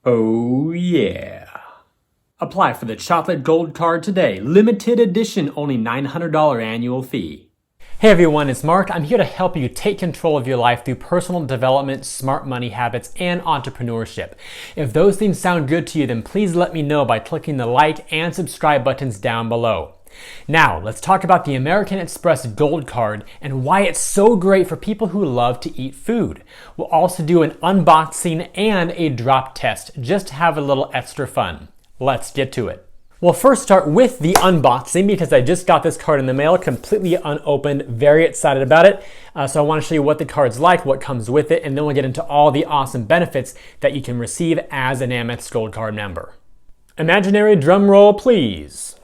Oh yeah. Apply for the Chocolate Gold Card today. Limited edition, only $900 annual fee. Hey everyone, it's Mark. I'm here to help you take control of your life through personal development, smart money habits, and entrepreneurship. If those things sound good to you, then please let me know by clicking the like and subscribe buttons down below. Now, let's talk about the American Express Gold Card and why it's so great for people who love to eat food. We'll also do an unboxing and a drop test just to have a little extra fun. Let's get to it. We'll first start with the unboxing because I just got this card in the mail, completely unopened, very excited about it. So I want to show you what the card's like, what comes with it, and then we'll get into all the awesome benefits that you can receive as an Amex Gold Card member. Imaginary drum roll, please.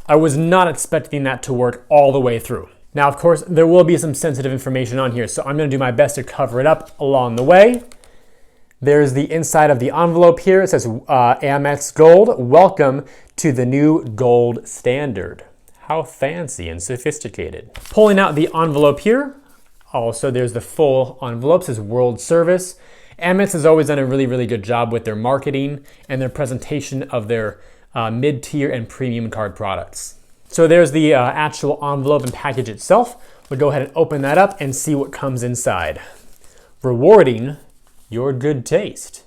I was not expecting that to work all the way through. Now, of course, there will be some sensitive information on here, so I'm going to do my best to cover it up along the way. There's the inside of the envelope here. It says Amex Gold, welcome to the new gold standard. How fancy and sophisticated. Pulling out the envelope here. Also, there's the full envelope. It says World Service. Amex has always done a really good job with their marketing and their presentation of their mid-tier and premium card products. So there's the actual envelope and package itself. We'll go ahead and open that up and see what comes inside. Rewarding your good taste.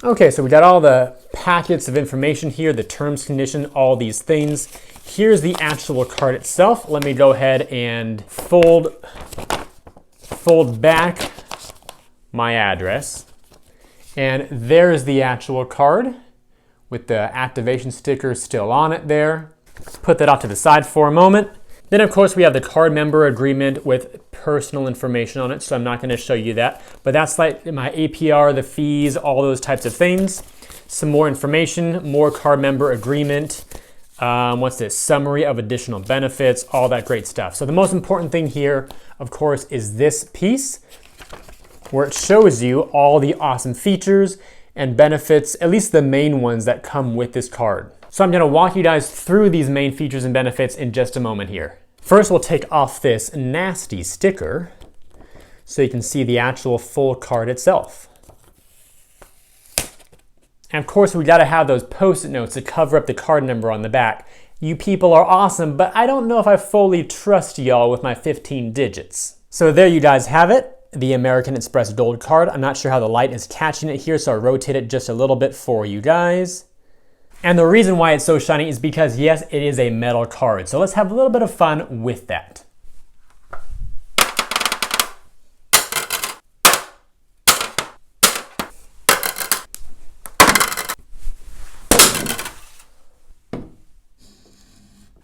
Okay, so we got all the packets of information here, the terms, condition, all these things. Here's the actual card itself. Let me go ahead and fold back my address. And there's the actual card with the activation sticker still on it there. Put that off to the side for a moment. Then of course we have the card member agreement with personal information on it, so I'm not going to show you that. But that's like my APR, the fees, all those types of things. Some more information, more card member agreement. What's this? Summary of additional benefits, all that great stuff. So the most important thing here, of course, is this piece where it shows you all the awesome features and benefits, at least the main ones that come with this card. So I'm going to walk you guys through these main features and benefits in just a moment here. First, we'll take off this nasty sticker so you can see the actual full card itself. And of course, we got to have those post-it notes to cover up the card number on the back. You people are awesome, but I don't know if I fully trust y'all with my 15 digits. So there you guys have it, the American Express Gold Card. I'm not sure how the light is catching it here, so I rotate it just a little bit for you guys. And the reason why it's so shiny is because, yes, it is a metal card. So let's have a little bit of fun with that.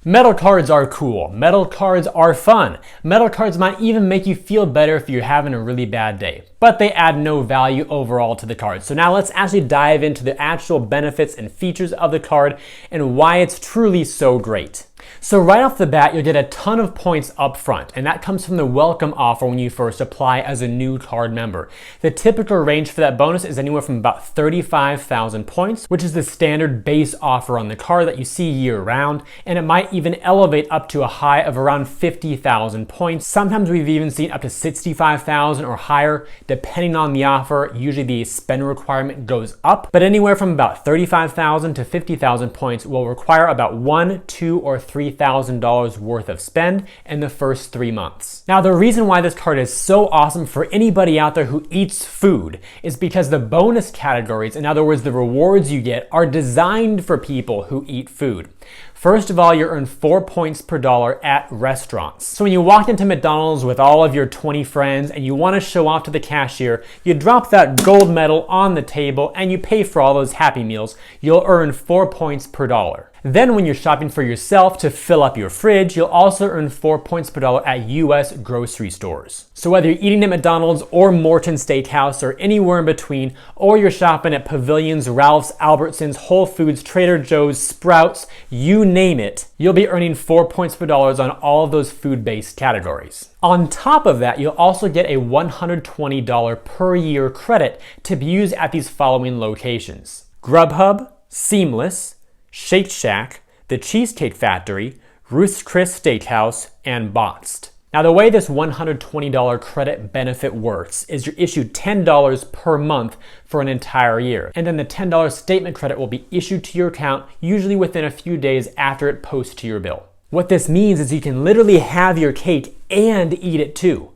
Metal cards are cool. Metal cards are fun. Metal cards might even make you feel better if you're having a really bad day, but they add no value overall to the card. So now let's actually dive into the actual benefits and features of the card and why it's truly so great. So right off the bat, you'll get a ton of points up front, and that comes from the welcome offer when you first apply as a new card member. The typical range for that bonus is anywhere from about 35,000 points, which is the standard base offer on the card that you see year round, and it might even elevate up to a high of around 50,000 points. Sometimes we've even seen up to 65,000 or higher, depending on the offer. Usually the spend requirement goes up, but anywhere from about 35,000 to 50,000 points will require about $1,000, $2,000, or $3,000 worth of spend in the first 3 months. Now, the reason why this card is so awesome for anybody out there who eats food is because the bonus categories, in other words, the rewards you get, are designed for people who eat food. First of all, you earn 4 points per dollar at restaurants. So when you walk into McDonald's with all of your 20 friends and you want to show off to the cashier, you drop that gold medal on the table and you pay for all those Happy Meals. You'll earn 4 points per dollar. Then when you're shopping for yourself to fill up your fridge, you'll also earn 4 points per dollar at US grocery stores. So whether you're eating at McDonald's or Morton Steakhouse or anywhere in between, or you're shopping at Pavilions, Ralph's, Albertsons, Whole Foods, Trader Joe's, Sprouts, you name it, you'll be earning 4 points per dollar on all of those food-based categories. On top of that, you'll also get a $120 per year credit to be used at these following locations: Grubhub, Seamless, Shake Shack, the Cheesecake Factory, Ruth's Chris Steakhouse, and Boxed. Now, the way this $120 credit benefit works is you're issued $10 per month for an entire year. And then the $10 statement credit will be issued to your account, usually within a few days after it posts to your bill. What this means is you can literally have your cake and eat it too.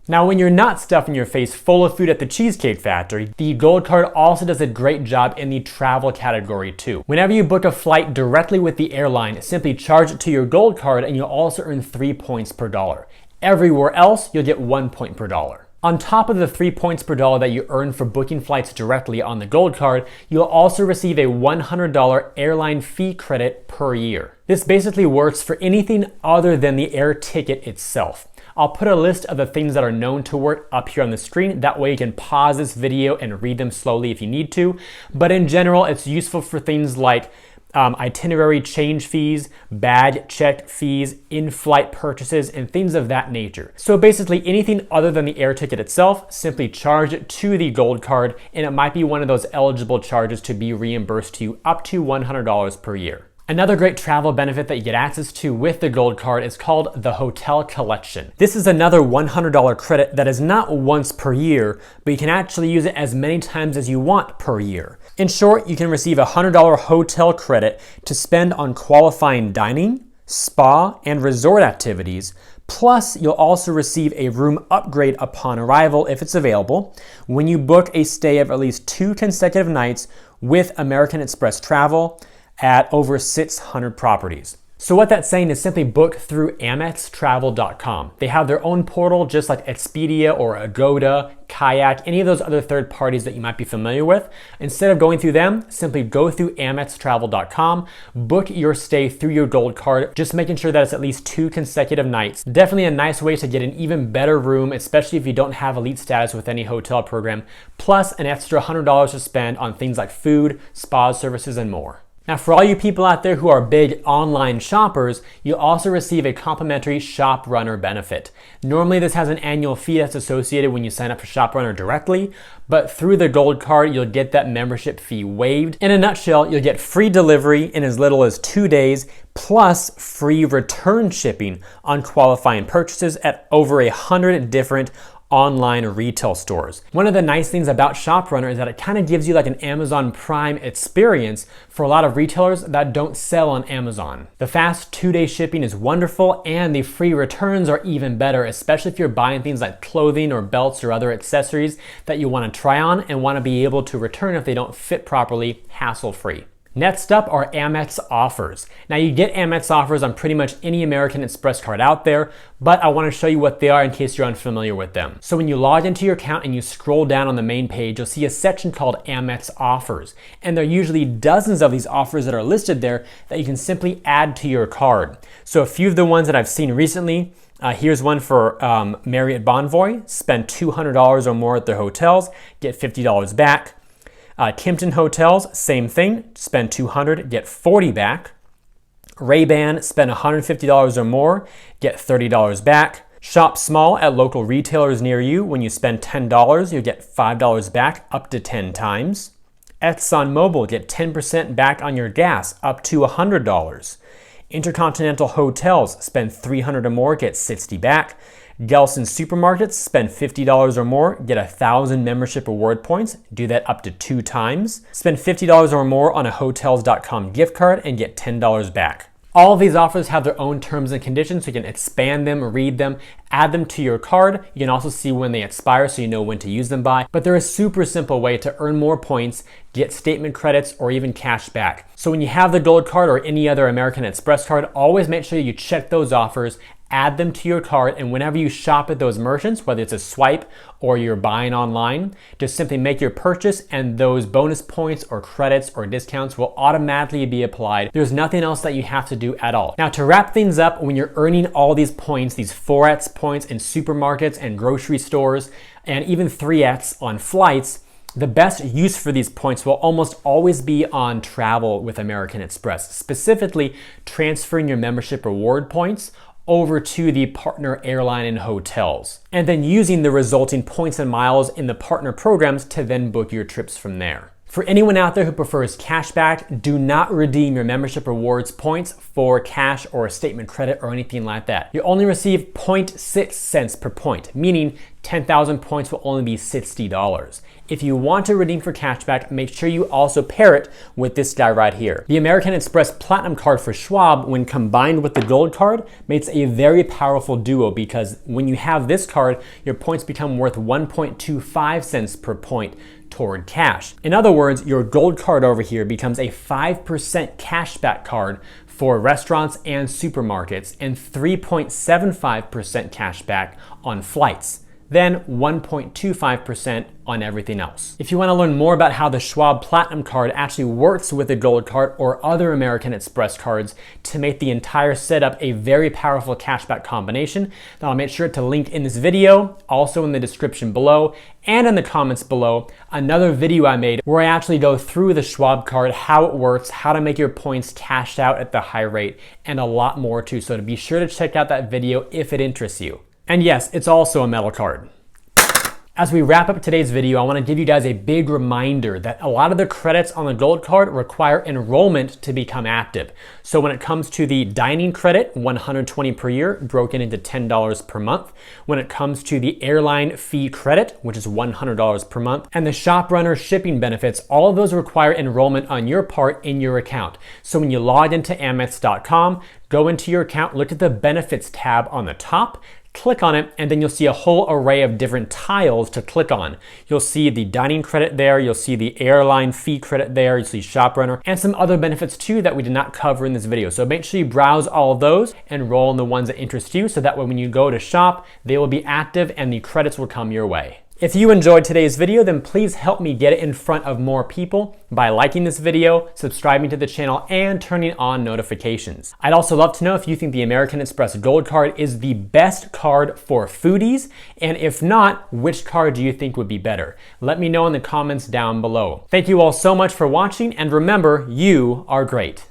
Now, when you're not stuffing your face full of food at the Cheesecake Factory, the Gold Card also does a great job in the travel category too. Whenever you book a flight directly with the airline, simply charge it to your Gold Card and you'll also earn 3 points per dollar. Everywhere else, you'll get 1 point per dollar. On top of the 3 points per dollar that you earn for booking flights directly on the Gold Card, you'll also receive a $100 airline fee credit per year. This basically works for anything other than the air ticket itself. I'll put a list of the things that are known to work up here on the screen. That way you can pause this video and read them slowly if you need to. But in general, it's useful for things like itinerary change fees, bag check fees, in-flight purchases, and things of that nature. So basically anything other than the air ticket itself, simply charge it to the Gold Card, and it might be one of those eligible charges to be reimbursed to you up to $100 per year. Another great travel benefit that you get access to with the Gold Card is called the Hotel Collection. This is another $100 credit that is not once per year, but you can actually use it as many times as you want per year. In short, you can receive a $100 hotel credit to spend on qualifying dining, spa, and resort activities. Plus, you'll also receive a room upgrade upon arrival if it's available when you book a stay of at least 2 consecutive nights with American Express Travel at over 600 properties. So what that's saying is simply book through amextravel.com. They have their own portal just like Expedia or Agoda, Kayak, any of those other third parties that you might be familiar with. Instead of going through them, simply go through amextravel.com, book your stay through your Gold Card, just making sure that it's at least 2 consecutive nights. Definitely a nice way to get an even better room, especially if you don't have elite status with any hotel program, plus an extra $100 to spend on things like food, spa services, and more. Now, for all you people out there who are big online shoppers, you'll also receive a complimentary Shop Runner benefit. Normally, this has an annual fee that's associated when you sign up for Shop Runner directly, but through the Gold Card, you'll get that membership fee waived. In a nutshell, you'll get free delivery in as little as 2 days, plus free return shipping on qualifying purchases at over 100 different online retail stores. One of the nice things about ShopRunner is that it kind of gives you like an Amazon Prime experience for a lot of retailers that don't sell on Amazon. The fast 2-day shipping is wonderful, and the free returns are even better, especially if you're buying things like clothing or belts or other accessories that you want to try on and want to be able to return if they don't fit properly, hassle-free. Next up are Amex offers. Now, you get Amex offers on pretty much any American Express card out there, but I want to show you what they are in case you're unfamiliar with them. So when you log into your account and you scroll down on the main page, you'll see a section called Amex offers. And there are usually dozens of these offers that are listed there that you can simply add to your card. So a few of the ones that I've seen recently, here's one for Marriott Bonvoy. Spend $200 or more at their hotels, get $50 back. Kimpton Hotels, same thing, spend $200, get $40 back. Ray-Ban, spend $150 or more, get $30 back. Shop small at local retailers near you. When you spend $10, you'll get $5 back up to 10 times. ExxonMobil, get 10% back on your gas up to $100. Intercontinental Hotels, spend $300 or more, get $60 back. Gelson Supermarkets, spend $50 or more, get 1,000 membership reward points. Do that up to 2 times. Spend $50 or more on a Hotels.com gift card and get $10 back. All of these offers have their own terms and conditions, so you can expand them, read them, add them to your card. You can also see when they expire so you know when to use them by. But they're a super simple way to earn more points, get statement credits, or even cash back. So when you have the Gold Card or any other American Express card, always make sure you check those offers, add them to your cart, and whenever you shop at those merchants, whether it's a swipe or you're buying online, just simply make your purchase and those bonus points or credits or discounts will automatically be applied. There's nothing else that you have to do at all. Now, to wrap things up, when you're earning all these points, these 4x points in supermarkets and grocery stores, and even 3x on flights, The best use for these points will almost always be on travel with American Express, specifically transferring your membership reward points over to the partner airline and hotels, and then using the resulting points and miles in the partner programs to then book your trips from there. For anyone out there who prefers cashback, do not redeem your membership rewards points for cash or a statement credit or anything like that. You only receive 0.6 cents per point, meaning 10,000 points will only be $60. If you want to redeem for cashback, make sure you also pair it with this guy right here. The American Express Platinum Card for Schwab, when combined with the Gold Card, makes a very powerful duo because when you have this card, your points become worth 1.25 cents per point toward cash. In other words, your Gold Card over here becomes a 5% cashback card for restaurants and supermarkets and 3.75% cashback on flights, then 1.25% on everything else. If you want to learn more about how the Schwab Platinum Card actually works with the Gold Card or other American Express cards to make the entire setup a very powerful cashback combination, then I'll make sure to link in this video, also in the description below, and in the comments below, another video I made where I actually go through the Schwab card, how it works, how to make your points cashed out at the high rate, and a lot more too. So be sure to check out that video if it interests you. And yes, it's also a metal card. As we wrap up today's video, I want to give you guys a big reminder that a lot of the credits on the Gold Card require enrollment to become active. So when it comes to the dining credit, $120 per year, broken into $10 per month. When it comes to the airline fee credit, which is $100 per month, and the shop runner shipping benefits, all of those require enrollment on your part in your account. So when you log into Amex.com, go into your account, look at the benefits tab on the top, click on it, and then you'll see a whole array of different tiles to click on. You'll see the dining credit there, you'll see the airline fee credit there, you'll see shop runner, and some other benefits too that we did not cover in this video. So make sure you browse all of those and enroll in the ones that interest you so that way when you go to shop, they will be active and the credits will come your way. If you enjoyed today's video, then please help me get it in front of more people by liking this video, subscribing to the channel, and turning on notifications. I'd also love to know if you think the American Express Gold Card is the best card for foodies, and if not, which card do you think would be better? Let me know in the comments down below. Thank you all so much for watching, and remember, you are great.